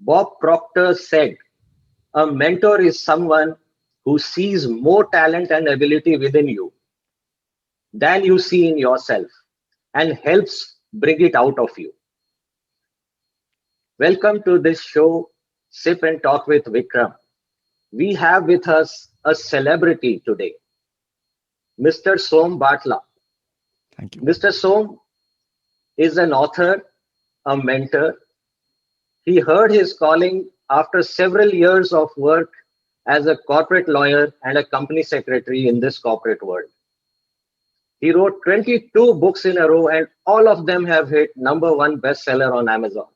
Bob Proctor said, a mentor is someone who sees more talent and ability within you than you see in yourself and helps bring it out of you. Welcome to this show, Sip and Talk with Vikram. We have with us a celebrity today, Mr. Som Batla. Thank you. Mr. Som is an author, a mentor. He heard his calling after several years of work as a corporate lawyer and a company secretary in this corporate world. He wrote 22 books in a row, and all of them have hit number one bestseller on Amazon.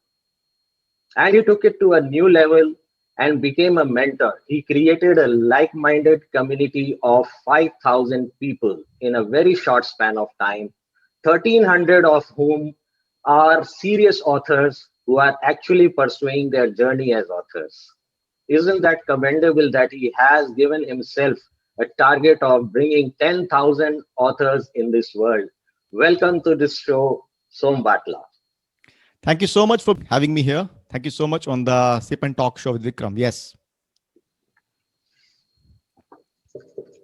And he took it to a new level and became a mentor. He created a like minded community of 5,000 people in a very short span of time, 1,300 of whom are serious authors who are actually pursuing their journey as authors. Isn't that commendable that he has given himself a target of bringing 10,000 authors in this world? Welcome to this show, Som Batla. Thank you so much for having me here. Thank you so much on the Sip and Talk show with Vikram. Yes.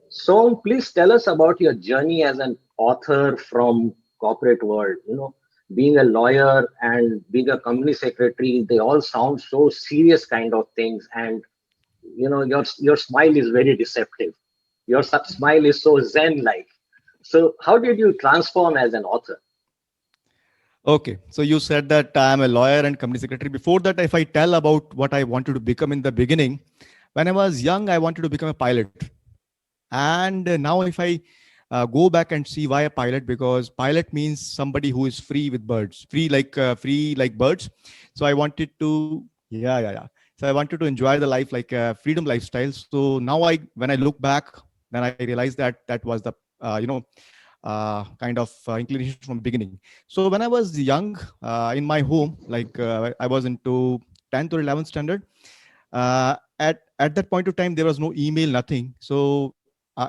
So please tell us about your journey as an author from corporate world. Being a lawyer and being a company secretary, they all sound so serious kind of things. And your smile is very deceptive. Your smile is so zen-like. So how did you transform as an author? Okay. So you said that I'm a lawyer and company secretary. Before that, if I tell about what I wanted to become in the beginning, when I was young, I wanted to become a pilot. And now if I go back and see why a pilot, because pilot means somebody who is free with birds, free like birds. So I wanted to, yeah. So I wanted to enjoy the life like a freedom lifestyle. So now when I look back, then I realized that that was the, kind of inclination from the beginning. So when I was young, in my home, like I was into 10th or 11th standard, at that point of time, there was no email, nothing. So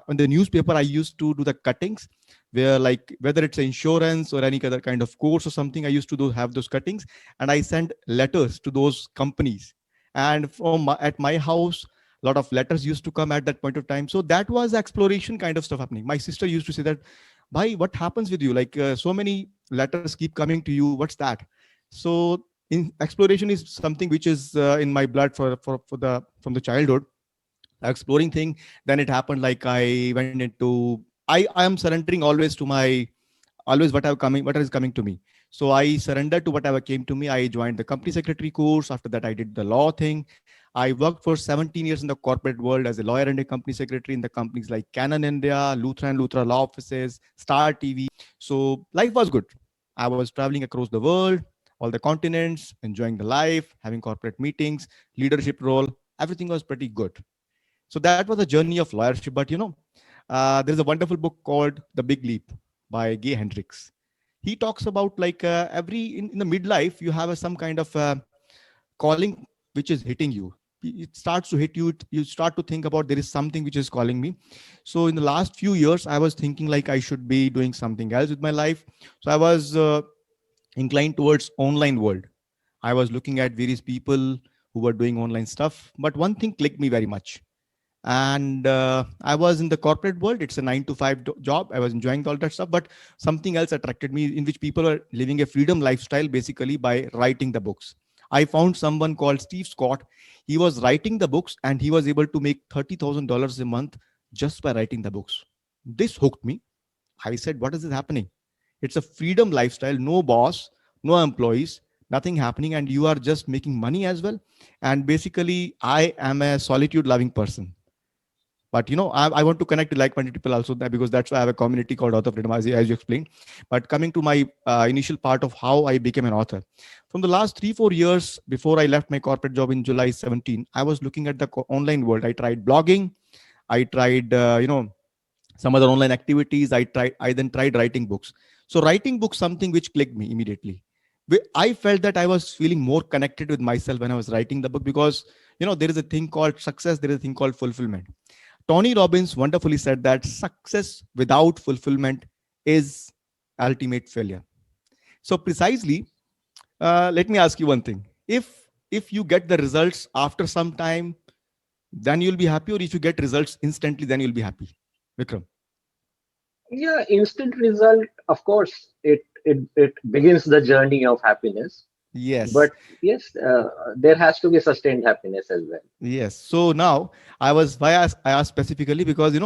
on the newspaper, I used to do the cuttings where, like, whether it's insurance or any other kind of course or something, I used to have those cuttings, and I sent letters to those companies. And at my house, a lot of letters used to come at that point of time. So that was exploration kind of stuff happening. My sister used to say that, "Bhai, what happens with you? Like so many letters keep coming to you. What's that?" So in exploration is something which is in my blood for the from the childhood, exploring thing. Then it happened like I went into, I am surrendering always to my, always what is coming to me. So I surrendered to whatever came to me. I joined the company secretary course. After that, I did the law thing. I worked for 17 years in the corporate world as a lawyer and a company secretary in the companies like Canon India, Luthra and Luthra law offices, Star TV. So life was good. I was traveling across the world, all the continents, enjoying the life, having corporate meetings, leadership role. Everything was pretty good. So that was the journey of lawyership. But there's a wonderful book called The Big Leap by Gay Hendricks. He talks about like in the midlife, you have some kind of calling which is hitting you. It starts to hit you. You start to think about there is something which is calling me. So in the last few years, I was thinking like I should be doing something else with my life. So I was inclined towards online world. I was looking at various people who were doing online stuff. But one thing clicked me very much. And I was in the corporate world. It's a 9 to 5 job. I was enjoying all that stuff, but something else attracted me, in which people are living a freedom lifestyle basically by writing the books. I found someone called Steve Scott. He was writing the books and he was able to make $30,000 a month just by writing the books. This hooked me. I said, what is this happening? It's a freedom lifestyle, no boss, no employees, nothing happening, and you are just making money as well. And basically, I am a solitude loving person. But I want to connect to like-minded people also, because that's why I have a community called Author Freedom, as you explained. But coming to my initial part of how I became an author, from the last 3-4 years before I left my corporate job in July 17, I was looking at the online world. I tried blogging, I tried some other online activities. I then tried writing books. So writing books, something which clicked me immediately. I felt that I was feeling more connected with myself when I was writing the book, because there is a thing called success, there is a thing called fulfillment. Tony Robbins wonderfully said that success without fulfillment is ultimate failure. So precisely, let me ask you one thing. If if you get the results after some time, then you'll be happy, or if you get results instantly, then you'll be happy, Vikram? Yeah, instant result, of course, it begins the journey of happiness. Yes. But yes, there has to be sustained happiness as well. Yes. So now I asked specifically because,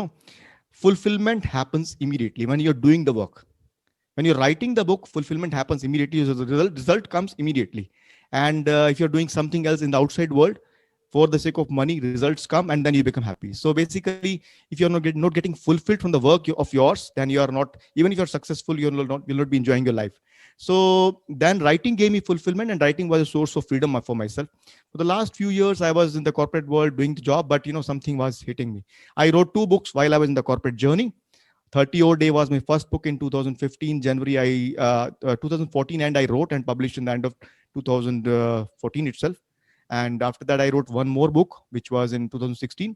fulfillment happens immediately when you're doing the work. When you're writing the book, fulfillment happens immediately. So the result comes immediately. And if you're doing something else in the outside world, for the sake of money, results come and then you become happy. So basically, if you're not getting fulfilled from the work of yours, then you are not, even if you're successful, you'll not be enjoying your life. So then writing gave me fulfillment, and writing was a source of freedom for myself. For the last few years, I was in the corporate world doing the job, but something was hitting me. I wrote 2 books while I was in the corporate journey. 30 Odd Day was my first book in 2015, January 2014, and I wrote and published in the end of 2014 itself. And after that, I wrote one more book, which was in 2016.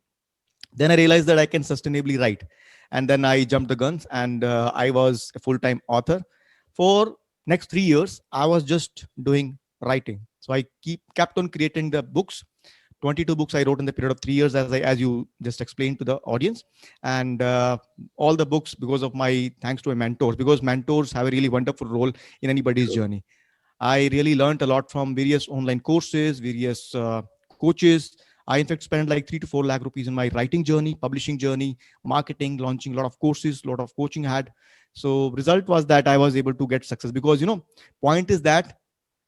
Then I realized that I can sustainably write. And then I jumped the guns, and I was a full-time author. For next 3 years, I was just doing writing. So I kept on creating the books. 22 books I wrote in the period of 3 years, as you just explained to the audience. And all the books, because of my thanks to my mentors, because mentors have a really wonderful role in anybody's True. journey. I really learned a lot from various online courses, various coaches. I in fact spent like 3 to 4 lakh rupees in my writing journey, publishing journey, marketing, launching a lot of courses, a lot of coaching I had. So result was that I was able to get success, because point is that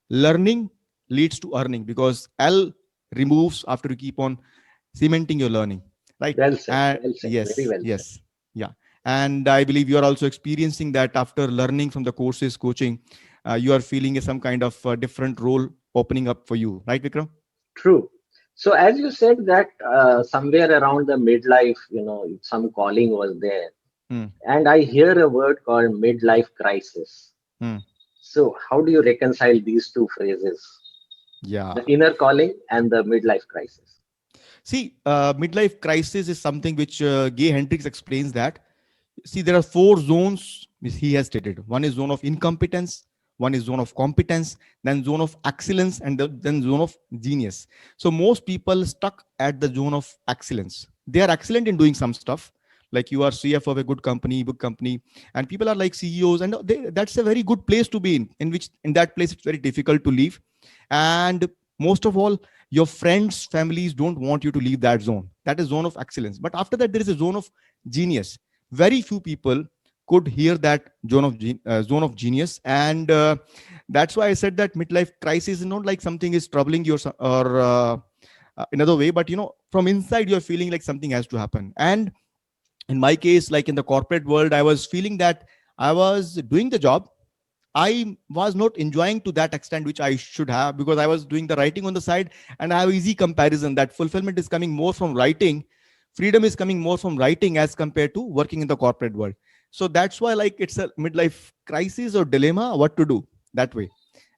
learning leads to earning, because L removes after you keep on cementing your learning, right? Well said. And Well said. Very yes, well said. yes, yeah. And I believe you are also experiencing that after learning from the courses, coaching, you are feeling some kind of different role opening up for you, right, Vikram? True. So as you said that somewhere around the midlife, some calling was there, Hmm. and I hear a word called midlife crisis. Hmm. So how do you reconcile these two phrases, Yeah. the inner calling and the midlife crisis? See, midlife crisis is something which Gay Hendricks explains that. See, there are 4 zones which he has stated. One is zone of incompetence, one is zone of competence, then zone of excellence, and then zone of genius. So most people stuck at the zone of excellence. They are excellent in doing some stuff. Like you are CFO of a good company, big company, and people are like CEOs, and that's a very good place to be in which in that place it's very difficult to leave. And most of all, your friends, families don't want you to leave that zone. That is zone of excellence. But after that, there is a zone of genius. Very few people could hear that zone of genius. And that's why I said that midlife crisis is not like something is troubling you, or another way, but from inside you're feeling like something has to happen. And in my case, like in the corporate world, I was feeling that I was doing the job, I was not enjoying to that extent which I should have, because I was doing the writing on the side, and I have easy comparison that fulfillment is coming more from writing, freedom is coming more from writing as compared to working in the corporate world. So that's why like it's a midlife crisis or dilemma what to do that way.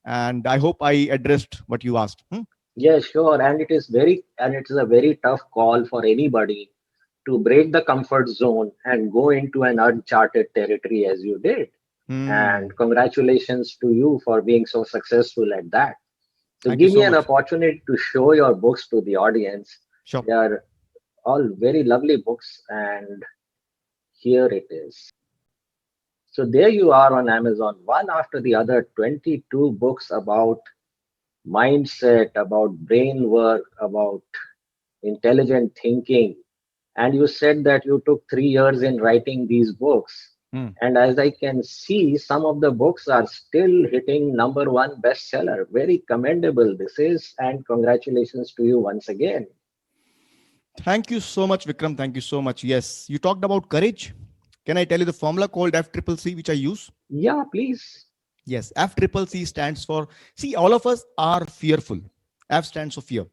And I hope I addressed what you asked. Hmm? Yeah, sure. And it's a very tough call for anybody to break the comfort zone and go into an uncharted territory as you did. Hmm. And congratulations to you for being so successful at that. So Thank you give me so an much. opportunity to show your books to the audience. Sure. They are all very lovely books, and here it is. So there you are on Amazon, one after the other, 22 books about mindset, about brain work, about intelligent thinking. And you said that you took 3 years in writing these books. Hmm. And as I can see, some of the books are still hitting number one bestseller. Very commendable this is, and congratulations to you once again. Thank you so much, Vikram. Thank you so much. Yes, you talked about courage. Can I tell you the formula called FCCC, which I use? Yeah, please. Yes, FCCC stands for, see, all of us are fearful. F stands for fear.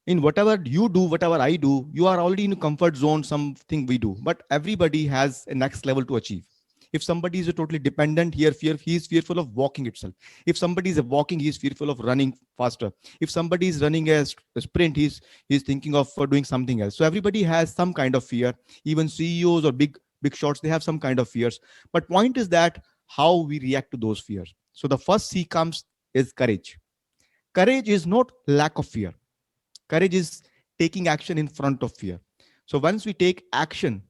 In whatever you do, whatever I do, you are already in a comfort zone, something we do. But everybody has a next level to achieve. If somebody is a totally dependent here, he is fearful of walking itself. If somebody is walking, he is fearful of running faster. If somebody is running a sprint, he's thinking of doing something else. So everybody has some kind of fear. Even CEOs or big shots, they have some kind of fears. But point is that how we react to those fears. So the first C comes is courage. Courage is not lack of fear. Courage is taking action in front of fear. So once we take action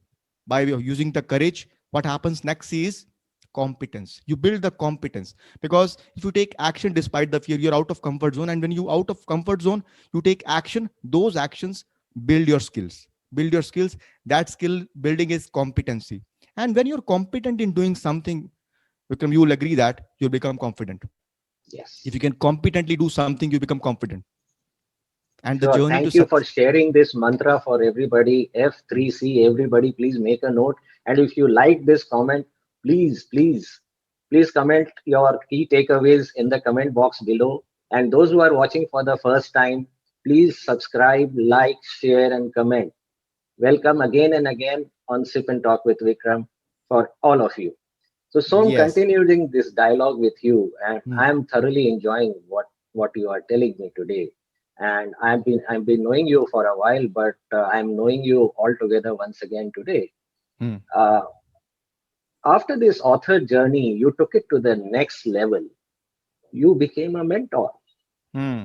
by way of using the courage, what happens next is competence. You build the competence, because if you take action despite the fear, you're out of comfort zone. And when you out of comfort zone, you take action. Those actions build your skills. Build your skills. That skill building is competency. And when you're competent in doing something, Vikram, you will agree that you'll become confident. Yes. If you can competently do something, you become confident. And the Sure. journey to Thank you for success. sharing this mantra for everybody. F3C, everybody, please make a note. And if you like this comment, please comment your key takeaways in the comment box below. And those who are watching for the first time, please subscribe, like, share, and comment. Welcome again and again on Sip and Talk with Vikram for all of you. So, Som, Yes. continuing this dialogue with you, and Hmm. I'm thoroughly enjoying what you are telling me today. And I've been knowing you for a while, but I'm knowing you altogether once again today. Hmm. Uh, After this author journey, you took it to the next level. You became a mentor, Hmm.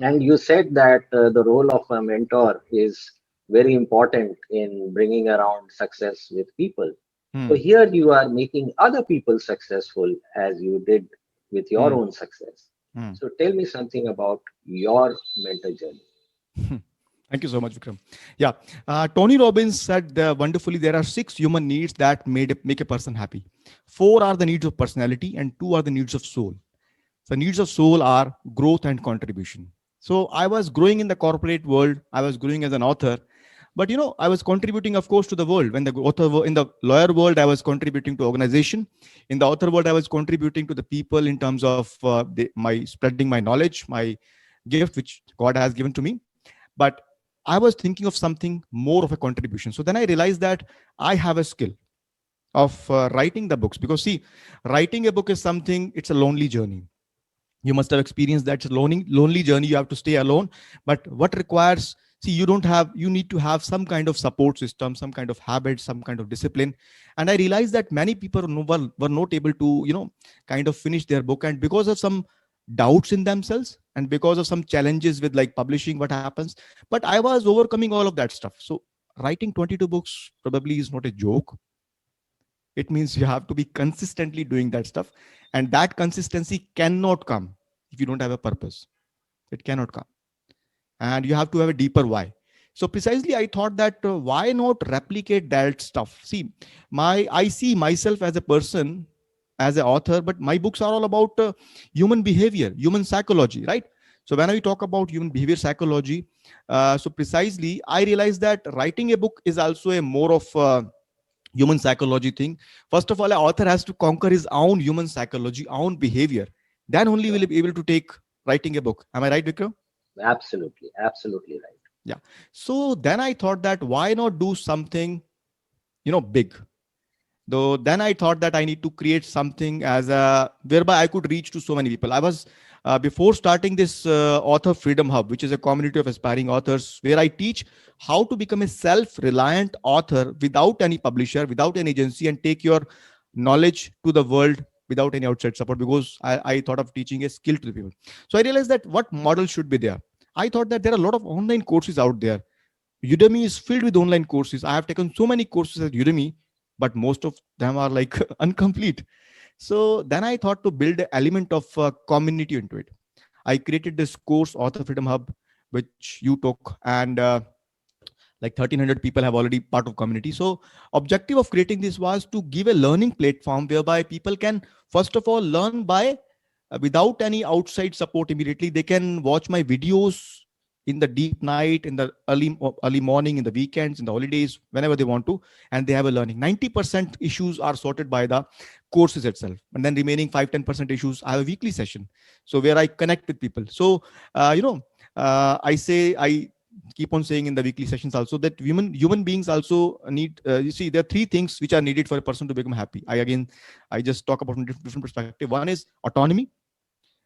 and you said that the role of a mentor is very important in bringing around success with people. So Hmm. here you are making other people successful as you did with your Hmm. own success. Hmm. So tell me something about your mentor journey. Thank you so much, Vikram. Yeah, Tony Robbins said wonderfully, there are 6 human needs that make a person happy. 4 are the needs of personality, and 2 are the needs of soul. The needs of soul are growth and contribution. So I was growing in the corporate world. I was growing as an author, but I was contributing, of course, to the world. When the author in the lawyer world, I was contributing to organization. In the author world, I was contributing to the people in terms of my spreading my knowledge, my gift, which God has given to me. But I was thinking of something more of a contribution. So then I realized that I have a skill of writing the books, because see, writing a book is something, it's a lonely journey. You must have experienced that. It's a lonely journey. You have to stay alone. But what requires, see, you need to have some kind of support system, some kind of habit, some kind of discipline. And I realized that many people were not able to, kind of finish their book. And because of some doubts in themselves, and because of some challenges with like publishing, what happens. But I was overcoming all of that stuff. So writing 22 books probably is not a joke. It means you have to be consistently doing that stuff. And that consistency cannot come if you don't have a purpose. It cannot come. And you have to have a deeper why. So precisely, I thought that why not replicate that stuff? See, I see myself as a person, as an author, but my books are all about human behavior, human psychology, right? So when I talk about human behavior psychology, so precisely, I realized that writing a book is also a more of human psychology thing. First of all, an author has to conquer his own human psychology, own behavior. Then only will Sure. he be able to take writing a book. Am I right, Vikram? Absolutely right. Yeah. So then I thought that why not do something, big. Though then I thought that I need to create something as a whereby I could reach to so many people. I was before starting this author freedom hub, which is a community of aspiring authors, where I teach how to become a self-reliant author without any publisher, without an agency, and take your knowledge to the world without any outside support. Because I thought of teaching a skill to the people. So I realized that what model should be there. I thought that there are a lot of online courses out there. Udemy is filled with online courses. I have taken so many courses at Udemy, but most of them are like incomplete. So then I thought to build an element of community into it. I created this course, Author Freedom Hub, which you took, and like 1,300 people have already part of community. So objective of creating this was to give a learning platform whereby people can first of all learn by without any outside support immediately. They can watch my videos in the deep night, in the early morning, in the weekends, in the holidays, whenever they want to, and they have a learning. 90% issues are sorted by the courses itself, and then remaining 5-10% issues, I have a weekly session, so where I connect with people. So I keep on saying in the weekly sessions also that human beings also need, you see, there are 3 things which are needed for a person to become happy. I just talk about from different perspective. One is autonomy,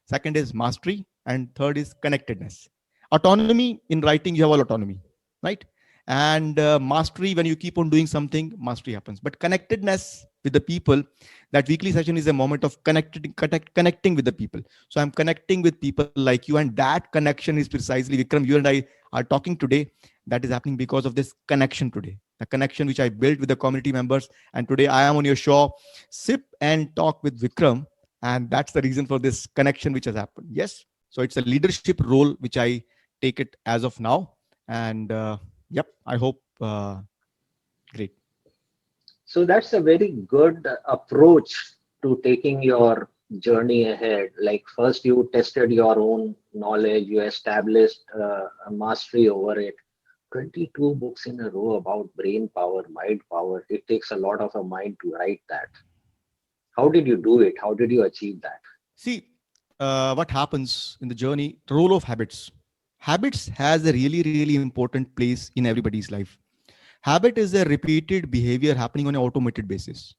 second is mastery, and third is connectedness. Autonomy, in writing you have all autonomy, right? And mastery, when you keep on doing something, mastery happens. But connectedness, with the people, that weekly session is a moment of connecting with the people. So I'm connecting with people like you, and that connection is precisely, Vikram, you and I are talking today. That is happening because of this connection today, the connection which I built with the community members. And today I am on your show, sip and talk with Vikram. And that's the reason for this connection which has happened. Yes. So it's a leadership role which I take it as of now. And yep, I hope great. So that's a very good approach to taking your journey ahead. Like first you tested your own knowledge, you established a mastery over it. 22 books in a row about brain power, mind power. It takes a lot of a mind to write that. How did you do it? How did you achieve that? See, what happens in the journey, the role of habits. Habits has a really, really important place in everybody's life. Habit is a repeated behavior happening on an automated basis.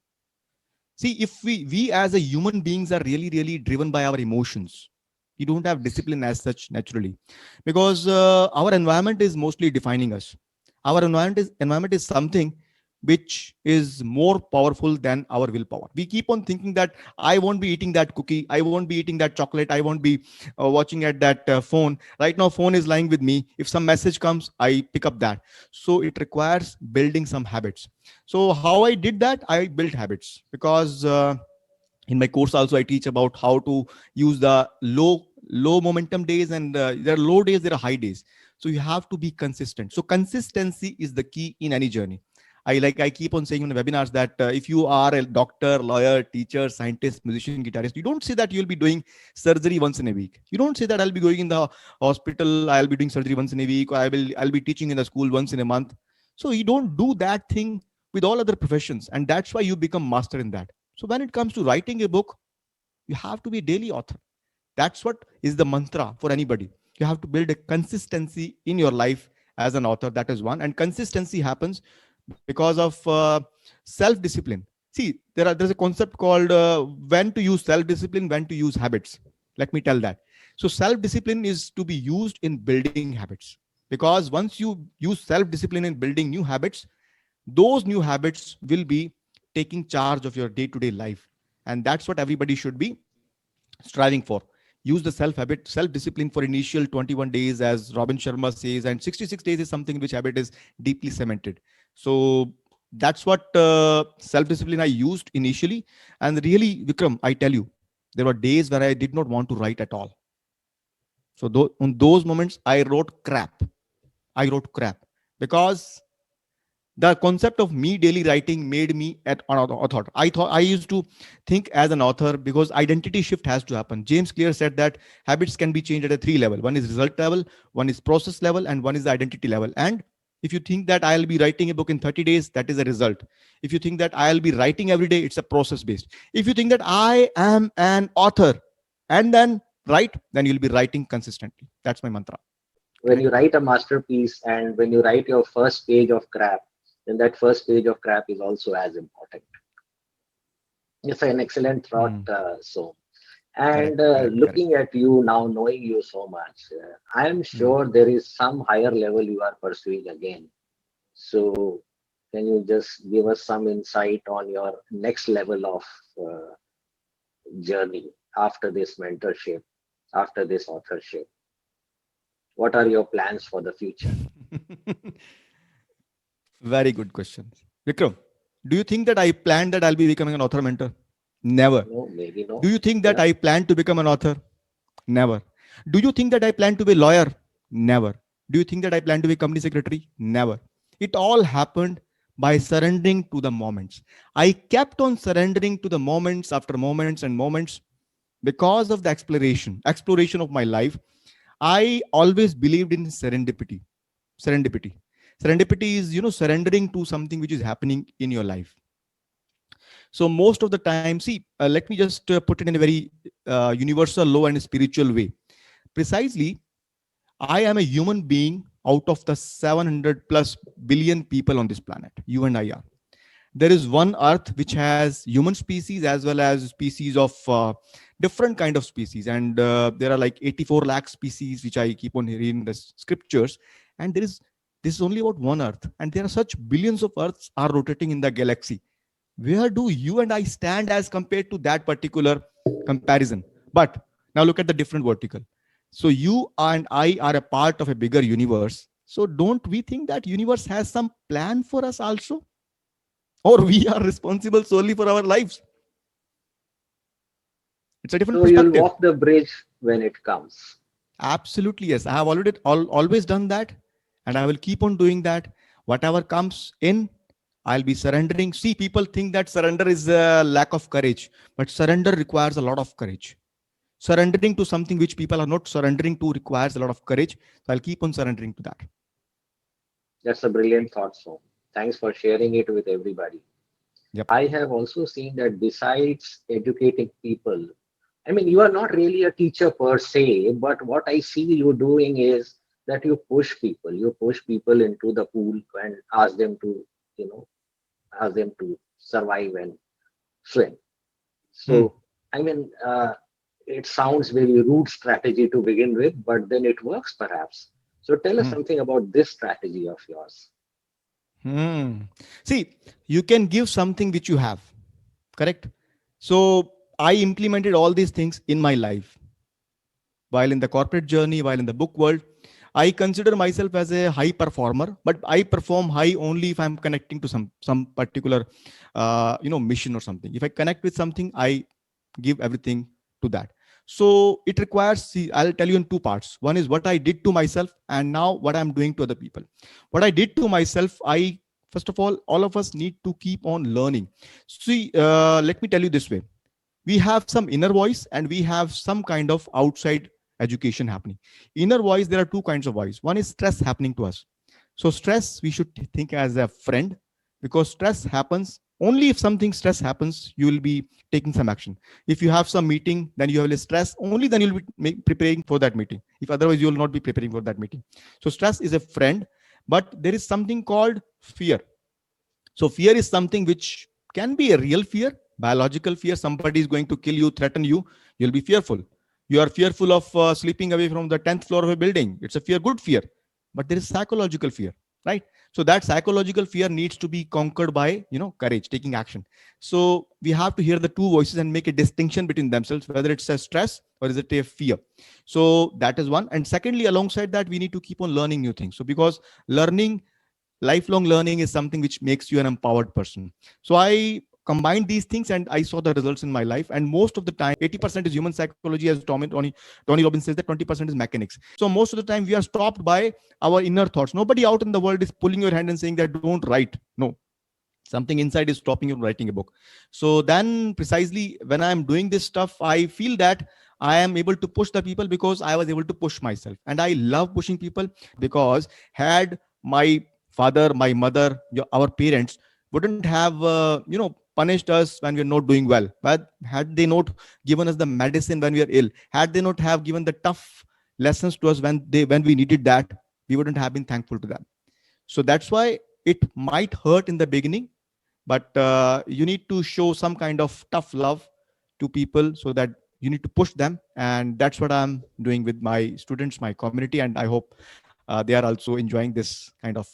See, if we as a human beings are really, really driven by our emotions, we don't have discipline as such naturally, because our environment is mostly defining us. Our environment is something which is more powerful than our willpower. We keep on thinking that I won't be eating that cookie, I won't be eating that chocolate, I won't be watching at that phone. Right now, phone is lying with me. If some message comes, I pick up that. So it requires building some habits. So how I did that, I built habits, because in my course also I teach about how to use the low momentum days, and there are low days, there are high days. So you have to be consistent. So consistency is the key in any journey. I keep on saying in the webinars that if you are a doctor, lawyer, teacher, scientist, musician, guitarist, you don't say that you'll be doing surgery once in a week. You don't say that I'll be going in the hospital, I'll be doing surgery once in a week, or I'll be teaching in the school once in a month. So you don't do that thing with all other professions, and that's why you become master in that. So when it comes to writing a book, you have to be a daily author. That's what is the mantra for anybody. You have to build a consistency in your life as an author. That is one. And consistency happens because of self-discipline. See, there's a concept called when to use self-discipline, when to use habits. Let me tell that. So self-discipline is to be used in building habits, because once you use self-discipline in building new habits, those new habits will be taking charge of your day-to-day life. And that's what everybody should be striving for. Use the self-discipline for initial 21 days, as Robin Sharma says, and 66 days is something which habit is deeply cemented. So that's what self-discipline I used initially. And really, Vikram, I tell you, there were days where I did not want to write at all. So on those moments, I wrote crap. Because the concept of me daily writing made me an author. I used to think as an author, because identity shift has to happen. James Clear said that habits can be changed at a three level. One is result level, one is process level, and one is the identity level. And if you think that I'll be writing a book in 30 days, that is a result. If you think that I'll be writing every day, it's a process based. If you think that I am an author and then write, then you'll be writing consistently. That's my mantra. When you write a masterpiece and when you write your first page of crap, then that first page of crap is also as important. It's an excellent thought, so. And looking at you now, knowing you so much, I am sure there is some higher level you are pursuing again. So, can you just give us some insight on your next level of journey after this mentorship, after this authorship? What are your plans for the future? Very good question. Vikram, do you think that I planned that I'll be becoming an author mentor? Never. No, maybe no. Do you think that I plan to become an author? Never. Do you think that I plan to be a lawyer? Never. Do you think that I plan to be a company secretary? Never. It all happened by surrendering to the moments. I kept on surrendering to the moments after moments and moments because of the exploration of my life. I always believed in serendipity. Serendipity is, surrendering to something which is happening in your life. So most of the time, see, let me just put it in a very universal, low and spiritual way. Precisely, I am a human being out of the 700 plus billion people on this planet. You and I are. There is one Earth which has human species as well as species of different kind of species. And there are like 84 lakh species, which I keep on hearing in the scriptures. And this is only about one Earth. And there are such billions of Earths are rotating in the galaxy. Where do you and I stand as compared to that particular comparison? But now look at the different vertical. So you and I are a part of a bigger universe. So don't we think that universe has some plan for us also? Or we are responsible solely for our lives? It's a different So you'll perspective. walk the bridge when it comes. Absolutely, yes. I have always done that, and I will keep on doing that. Whatever comes in, I'll be surrendering. See, people think that surrender is a lack of courage, but surrender requires a lot of courage. Surrendering to something which people are not surrendering to requires a lot of courage. So I'll keep on surrendering to that. That's a brilliant thought, so thanks for sharing it with everybody. Yep. I have also seen that besides educating people, I mean, you are not really a teacher per se, but what I see you doing is that you push people. You push people into the pool and ask them to, you know, ask them to survive and swim. Hmm. So, I mean, it sounds very rude strategy to begin with, but then it works perhaps. So, tell us Hmm. something about this strategy of yours. Hmm. See, you can give something which you have, correct? So I implemented all these things in my life. While in the corporate journey, while in the book world, I consider myself as a high performer, but I perform high only if I'm connecting to some particular mission or something. If I connect with something, I give everything to that. So it requires, see, I'll tell you in two parts. One is what I did to myself, and now what I'm doing to other people. What I did to myself, I first of all of us need to keep on learning. See, let me tell you this way: we have some inner voice and we have some kind of outside education happening. Inner voice, there are two kinds of voice. One is stress happening to us. So stress we should think as a friend, because stress happens only if something stress happens, you will be taking some action. If you have some meeting, then you have a stress, only then you'll be preparing for that meeting. If otherwise, you will not be preparing for that meeting. So stress is a friend, but there is something called fear. So fear is something which can be a real fear, biological fear. Somebody is going to kill you, threaten you. You'll be fearful. You are fearful of sleeping away from the 10th floor of a building. It's a fear, good fear. But there is psychological fear, right? So that psychological fear needs to be conquered by, courage, taking action. So we have to hear the two voices and make a distinction between themselves, whether it's a stress or is it a fear. So that is one. And secondly, alongside that, we need to keep on learning new things. So because learning lifelong learning is something which makes you an empowered person. So I combined these things and I saw the results in my life. And most of the time, 80% is human psychology, as Tony Robbins says, that 20% is mechanics. So most of the time we are stopped by our inner thoughts. Nobody out in the world is pulling your hand and saying that don't write. No, something inside is stopping you from writing a book. So then precisely when I'm doing this stuff, I feel that I am able to push the people because I was able to push myself. And I love pushing people, because had my father, my mother, our parents wouldn't have, punished us when we're not doing well. But had they not given us the medicine when we are ill, had they not have given the tough lessons to us when we needed that, we wouldn't have been thankful to them. So that's why it might hurt in the beginning, but you need to show some kind of tough love to people, so that you need to push them. And that's what I'm doing with my students, my community, and I hope they are also enjoying this kind of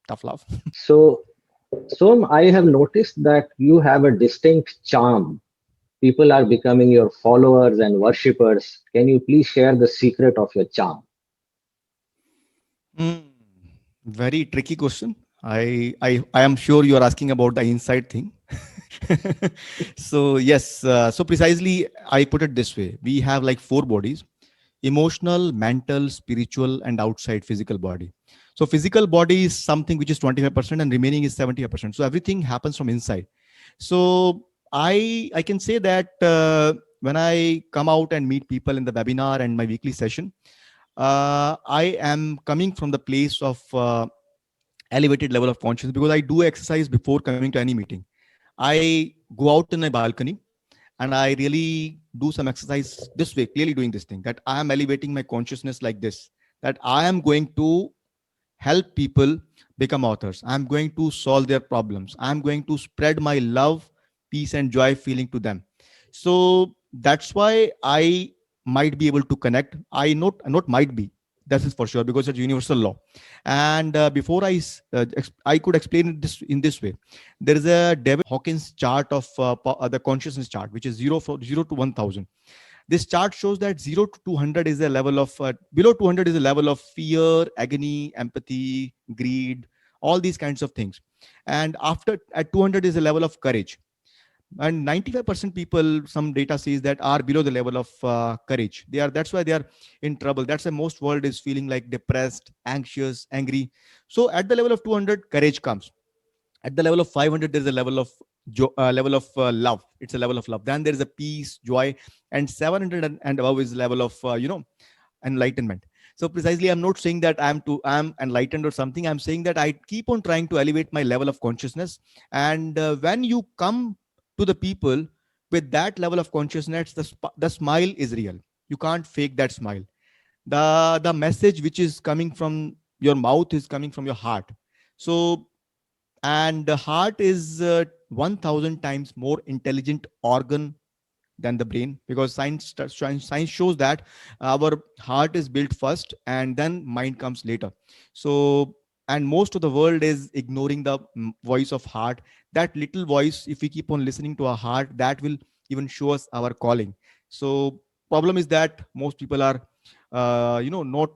tough love. So, Som, I have noticed that you have a distinct charm. People are becoming your followers and worshippers. Can you please share the secret of your charm? Mm, very tricky question. I am sure you are asking about the inside thing. So yes, so precisely I put it this way: we have like four bodies: emotional, mental, spiritual, and outside physical body. So physical body is something which is 25% and remaining is 75%. So everything happens from inside. So I can say that when I come out and meet people in the webinar and my weekly session, I am coming from the place of elevated level of consciousness, because I do exercise before coming to any meeting. I go out in my balcony and I really do some exercise this way, clearly doing this thing, that I am elevating my consciousness like this, that I am going to help people become authors. I'm going to solve their problems. I'm going to spread my love, peace, and joy feeling to them. So that's why I might be able to connect. I not might be. That is for sure, because it's universal law. And before I could explain it this in this way. There is a David Hawkins chart of the consciousness chart, which is 0 to 1000. This chart shows that 0 to 200 is a level of below 200 is a level of fear, agony, empathy, greed, all these kinds of things. And after at 200 is a level of courage. And 95% people, some data says, that are below the level of courage. That's why they are in trouble. That's why most world is feeling like depressed, anxious, angry. So at the level of 200, courage comes. At the level of 500, there's a level of love. It's a level of love. Then there is a peace, joy. And 700 and above is level of enlightenment. So precisely, I'm not saying that I'm enlightened or something. I'm saying that I keep on trying to elevate my level of consciousness. And when you come to the people with that level of consciousness, the smile is real. You can't fake that smile. The message which is coming from your mouth is coming from your heart. So, and the heart is 1000 times more intelligent organ than the brain, because science shows that our heart is built first and then mind comes later. So, and most of the world is ignoring the voice of heart. That little voice, if we keep on listening to our heart, that will even show us our calling. So problem is that most people are not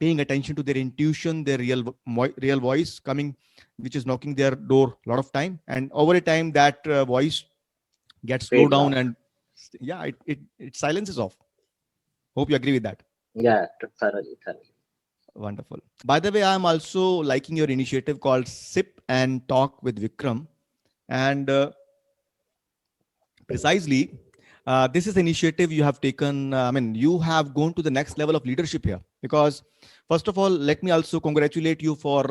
paying attention to their intuition, their real voice coming, which is knocking their door a lot of time, and over a time that voice gets slowed Fades down, off. and yeah, it silences off. Hope you agree with that. Yeah, thoroughly, thoroughly. Wonderful. By the way, I'm also liking your initiative called Sip and Talk with Vikram. And precisely, this is an initiative you have taken. I mean, you have gone to the next level of leadership here, because first of all, let me also congratulate you for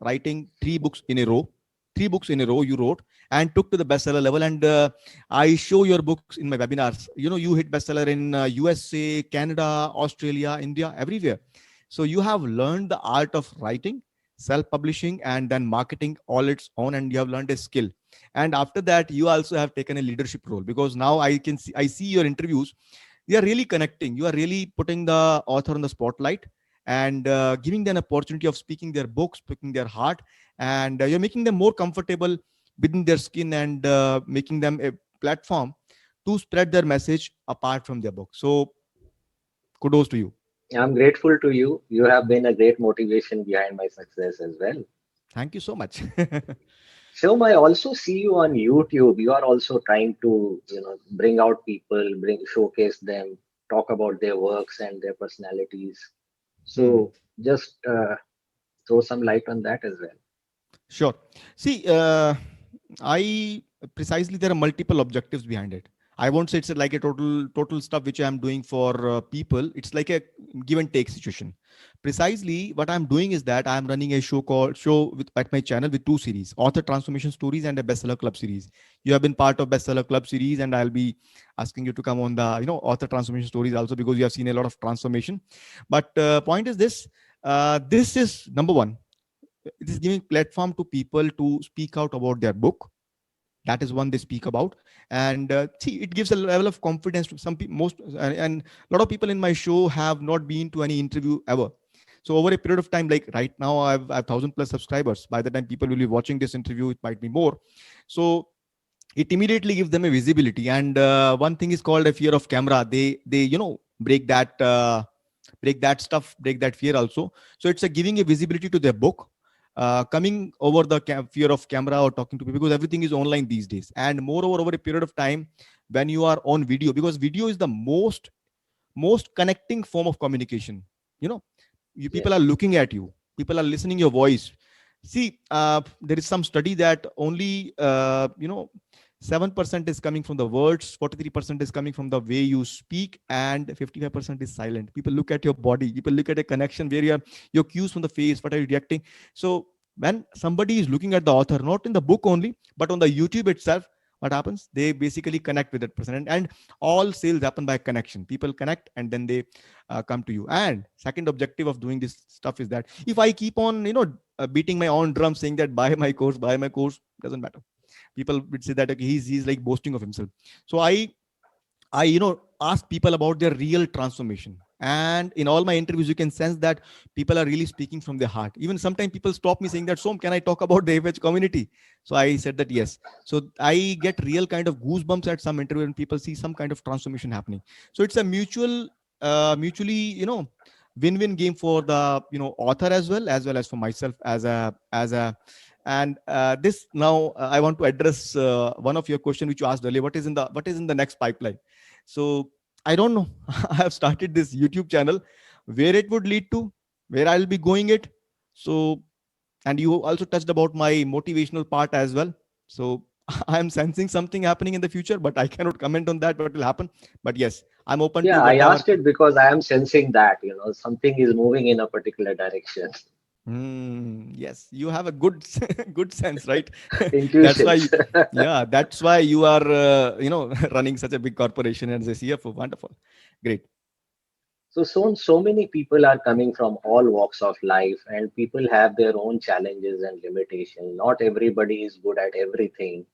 writing 3 books in a row. 3 books in a row you wrote and took to the bestseller level. And I show your books in my webinars. You hit bestseller in USA, Canada, Australia, India, everywhere. So you have learned the art of writing, self-publishing, and then marketing all its own, and you have learned a skill. And after that, you also have taken a leadership role, because now I see your interviews. You are really connecting. You are really putting the author on the spotlight, and giving them an opportunity of speaking their book, speaking their heart, and you're making them more comfortable within their skin, and making them a platform to spread their message apart from their book. So kudos to you. I'm grateful to you. You have been a great motivation behind my success as well. Thank you so much. So I also see you on YouTube. You are also trying to, bring out people, showcase them, talk about their works and their personalities. So just throw some light on that as well. Sure. See, I precisely, there are multiple objectives behind it. I won't say it's like a total stuff which I'm doing for people. It's like a give and take situation. Precisely, what I'm doing is that I'm running a at my channel with 2 series: author transformation stories and a bestseller club series. You have been part of bestseller club series, and I'll be asking you to come on the author transformation stories also, because you have seen a lot of transformation. But point is this: this is number one. It is giving platform to people to speak out about their book. That is one they speak about. And see, it gives a level of confidence to some people. And a lot of people in my show have not been to any interview ever. So over a period of time, like right now, I have 1,000+ subscribers. By the time people will be watching this interview, it might be more. So it immediately gives them a visibility. And one thing is called a fear of camera. They break that stuff, break that fear also. So it's a giving a visibility to their book, coming over the fear of camera or talking to people, because everything is online these days. And moreover, over a period of time, when you are on video, because video is the most connecting form of communication. People are Yes. looking at you, people are listening your voice. See, there is some study that only 7% is coming from the words, 43% is coming from the way you speak, and 55% is silent. People look at your body, people look at a connection where your cues from the face, what are you reacting. So when somebody is looking at the author, not in the book only, but on the YouTube itself, what happens? They basically connect with that person, and all sales happen by connection. People connect, and then they come to you. And second objective of doing this stuff is that if I keep on beating my own drum saying that buy my course, doesn't matter. People would say that, okay, he's like boasting of himself. So I ask people about their real transformation. And in all my interviews, you can sense that people are really speaking from their heart. Even sometimes people stop me saying that, Som, can I talk about the AFH community? So I said that yes. So I get real kind of goosebumps at some interview and people see some kind of transformation happening. So it's a mutually, win-win game for the, author as well as for myself as a and this now I want to address one of your question which you asked earlier. What is in the next pipeline? So I don't know. I have started this YouTube channel, where it would lead to, where I'll be going it. So, and you also touched about my motivational part as well. So I'm sensing something happening in the future, but I cannot comment on that, what will happen. But yes, I'm open to Yeah, I whatever. asked it because I am sensing that, something is moving in a particular direction. Yes, you have a good good sense, right? That's why, Intuitions. yeah, that's why you are, running such a big corporation as a CFO. Wonderful, great. So many people are coming from all walks of life, and people have their own challenges and limitations. Not everybody is good at everything.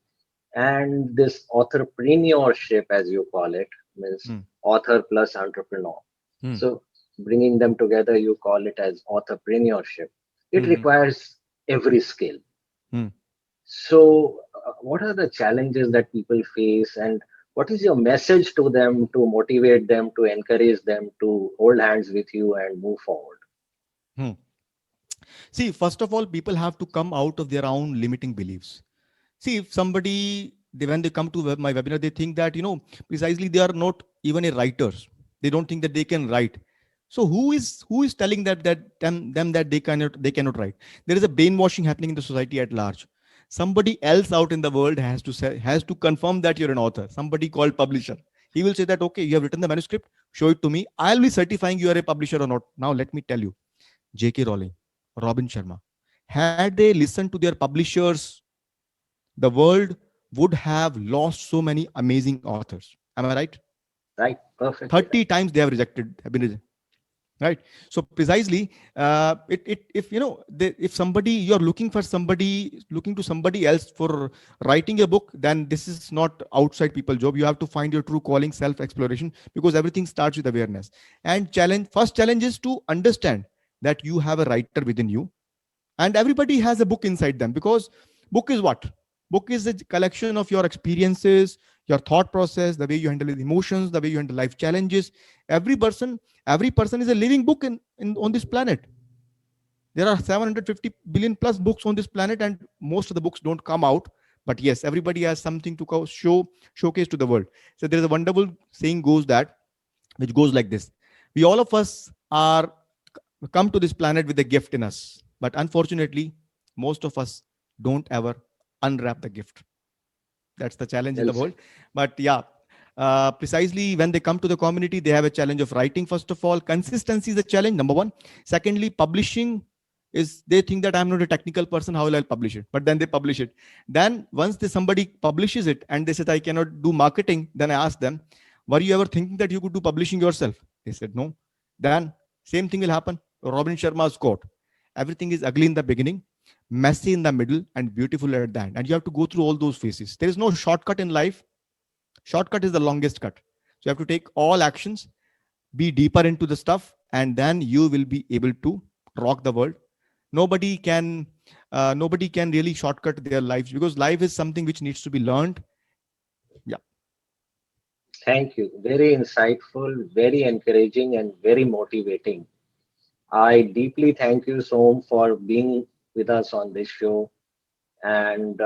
And this entrepreneurship, as you call it, means Hmm. author plus entrepreneur. Hmm. So bringing them together, you call it as entrepreneurship. It Hmm. Hmm. requires every skill. Hmm. So, what are the challenges that people face, and what is your message to them to motivate them, to encourage them to hold hands with you and move forward? Hmm. See, first of all, people have to come out of their own limiting beliefs. See, if somebody, when they come to my webinar, they think that, precisely they are not even a writers. They don't think that they can write. So who is telling them that they cannot write? There is a brainwashing happening in the society at large. Somebody else out in the world has to confirm that you're an author. Somebody called publisher. He will say that, okay, you have written the manuscript, show it to me. I'll be certifying you are a publisher or not. Now let me tell you, J.K. Rowling, Robin Sharma, had they listened to their publishers, the world would have lost so many amazing authors. Am I right? Right? Perfectly 30 right. times they have been rejected. Right. So precisely, if if somebody, you're looking to somebody else for writing a book, then this is not outside people job. You have to find your true calling, self exploration, because everything starts with awareness. And first challenge is to understand that you have a writer within you, and everybody has a book inside them, because book is what? Book is a collection of your experiences, your thought process, the way you handle emotions, the way you handle life challenges. Every person is a living book in on this planet. There are 750 billion plus books on this planet, and most of the books don't come out. But yes, everybody has something to showcase to the world. So there is a wonderful saying goes that, which goes like this: we all of us are come to this planet with a gift in us, but unfortunately, most of us don't ever unwrap the gift. That's the challenge in Well the world. said. But yeah, precisely when they come to the community, they have a challenge of writing. First of all, consistency is a challenge, number one. Secondly, publishing is, they think that I'm not a technical person, how will I publish it? But then they publish it. Then once somebody publishes it and they said I cannot do marketing, then I ask them, were you ever thinking that you could do publishing yourself? They said no. Then same thing will happen. Robin Sharma's quote: everything is ugly in the beginning, messy in the middle, and beautiful at the end. And you have to go through all those phases. There is no shortcut in life. Shortcut is the longest cut. So you have to take all actions, be deeper into the stuff, and then you will be able to rock the world. Nobody can really shortcut their lives, because life is something which needs to be learned. Yeah. Thank you. Very insightful, very encouraging, and very motivating. I deeply thank you, Som, for being with us on this show. And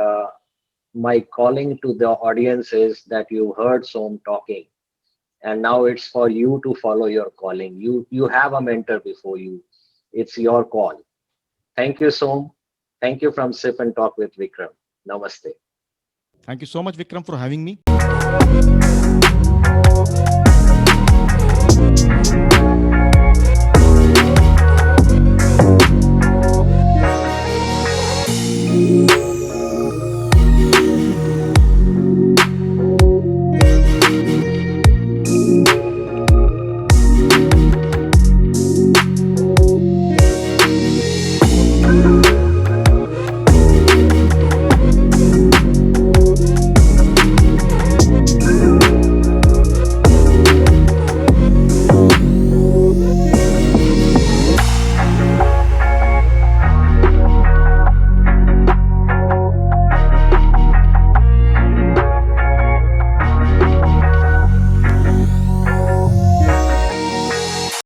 my calling to the audience is that you heard Som talking, and now it's for you to follow your calling. You have a mentor before you. It's your call. Thank you, Som. Thank you from Sip and Talk with Vikram. Namaste. Thank you so much, Vikram, for having me.